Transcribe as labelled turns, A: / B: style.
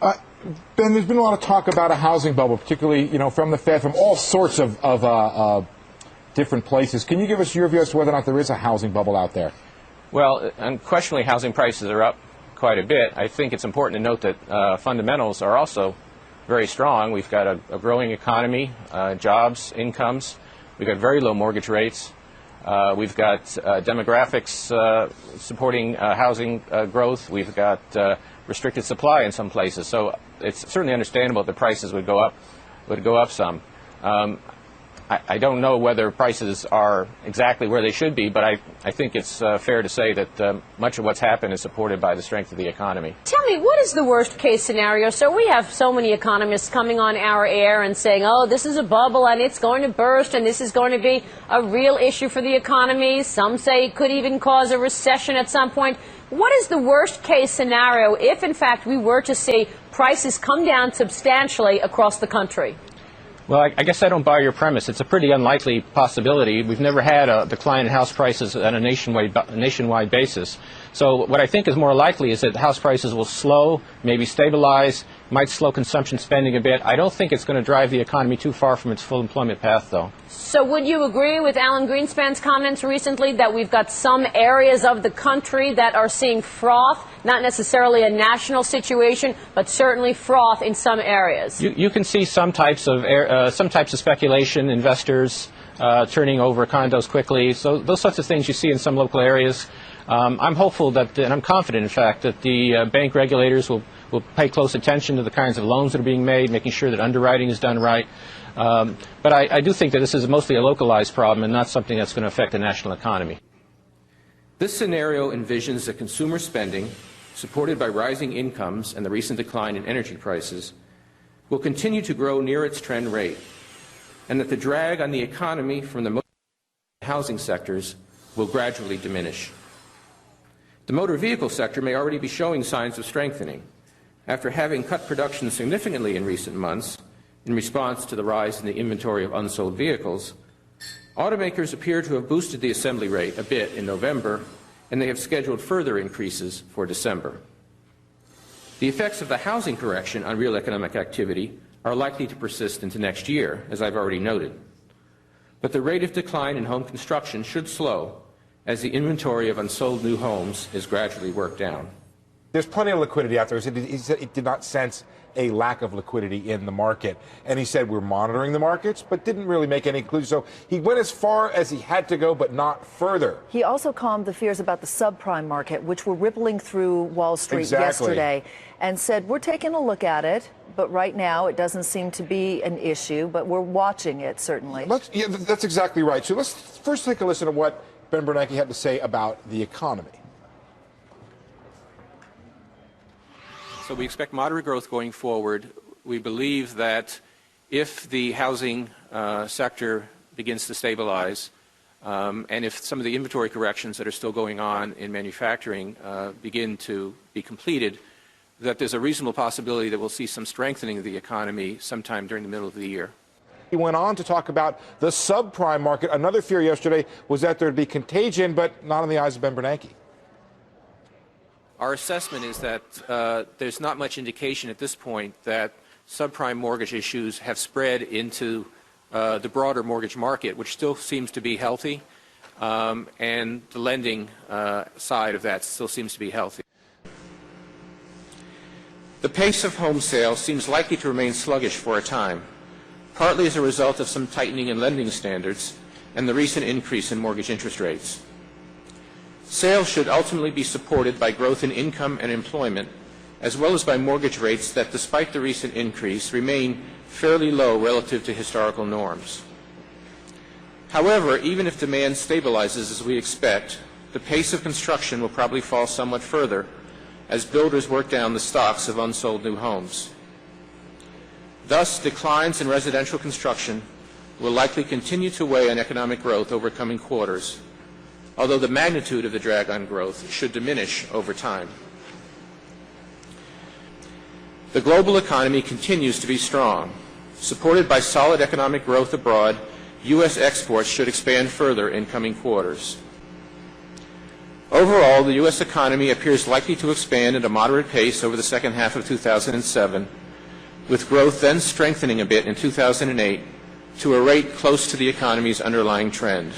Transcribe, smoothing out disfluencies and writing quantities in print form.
A: Ben, there's been a lot of talk about a housing bubble, particularly, from the Fed, from all sorts of different places. Can you give us your view as to whether or not there is a housing bubble out there?
B: Well, unquestionably, housing prices are up quite a bit. I think it's important to note that fundamentals are also very strong. We've got a growing economy, jobs, incomes. We've got very low mortgage rates. We've got demographics supporting housing growth. We've got restricted supply in some places. So it's certainly understandable that the prices would go up some. I don't know whether prices are exactly where they should be, but I think it's fair to say that much of what's happened is supported by the strength of the economy.
C: Tell me, what is the worst case scenario? So we have so many economists coming on our air and saying, oh, this is a bubble and it's going to burst and this is going to be a real issue for the economy. Some say it could even cause a recession at some point. What is the worst case scenario if, in fact, we were to see prices come down substantially across the country?
B: Well, I guess I don't buy your premise. It's a pretty unlikely possibility. We've never had a decline in house prices on a nationwide basis. So what I think is more likely is that house prices will slow, maybe stabilize, might slow consumption spending a bit. I don't think it's going to drive the economy too far from its full employment path, though.
C: So would you agree with Alan Greenspan's comments recently that we've got some areas of the country that are seeing froth, not necessarily a national situation, but certainly froth in some areas?
B: You can see some types of speculation, investors turning over condos quickly. So those sorts of things you see in some local areas. I'm hopeful that, and I'm confident, in fact, that the bank regulators will pay close attention to the kinds of loans that are being made, making sure that underwriting is done right. But I do think that this is mostly a localized problem and not something that's going to affect the national economy.
D: This scenario envisions that consumer spending, supported by rising incomes and the recent decline in energy prices, will continue to grow near its trend rate, and that the drag on the economy from the housing sectors will gradually diminish. The motor vehicle sector may already be showing signs of strengthening. After having cut production significantly in recent months in response to the rise in the inventory of unsold vehicles, automakers appear to have boosted the assembly rate a bit in November, and they have scheduled further increases for December. The effects of the housing correction on real economic activity are likely to persist into next year, as I've already noted. But the rate of decline in home construction should slow as the inventory of unsold new homes is gradually worked down.
A: There's plenty of liquidity out there. He said he did not sense a lack of liquidity in the market. And he said we're monitoring the markets, but didn't really make any clues. So he went as far as he had to go, but not further.
E: He also calmed the fears about the subprime market, which were rippling through Wall Street yesterday, and said we're taking a look at it, but right now it doesn't seem to be an issue, but we're watching it, certainly.
A: Yeah, that's exactly right. So let's first take a listen to what Ben Bernanke had to say about the economy.
D: So we expect moderate growth going forward. We believe that if the housing sector begins to stabilize, and if some of the inventory corrections that are still going on in manufacturing begin to be completed, that there's a reasonable possibility that we'll see some strengthening of the economy sometime during the middle of the year.
A: He went on to talk about the subprime market. Another fear yesterday was that there'd be contagion, but not in the eyes of Ben Bernanke.
D: Our assessment is that there's not much indication at this point that subprime mortgage issues have spread into the broader mortgage market, which still seems to be healthy, and the lending side of that still seems to be healthy. The pace of home sales seems likely to remain sluggish for a time, partly as a result of some tightening in lending standards and the recent increase in mortgage interest rates. Sales should ultimately be supported by growth in income and employment, as well as by mortgage rates that, despite the recent increase, remain fairly low relative to historical norms. However, even if demand stabilizes as we expect, the pace of construction will probably fall somewhat further as builders work down the stocks of unsold new homes. Thus, declines in residential construction will likely continue to weigh on economic growth over coming quarters, although the magnitude of the drag on growth should diminish over time. The global economy continues to be strong. Supported by solid economic growth abroad, U.S. exports should expand further in coming quarters. Overall, the U.S. economy appears likely to expand at a moderate pace over the second half of 2007, with growth then strengthening a bit in 2008 to a rate close to the economy's underlying trend.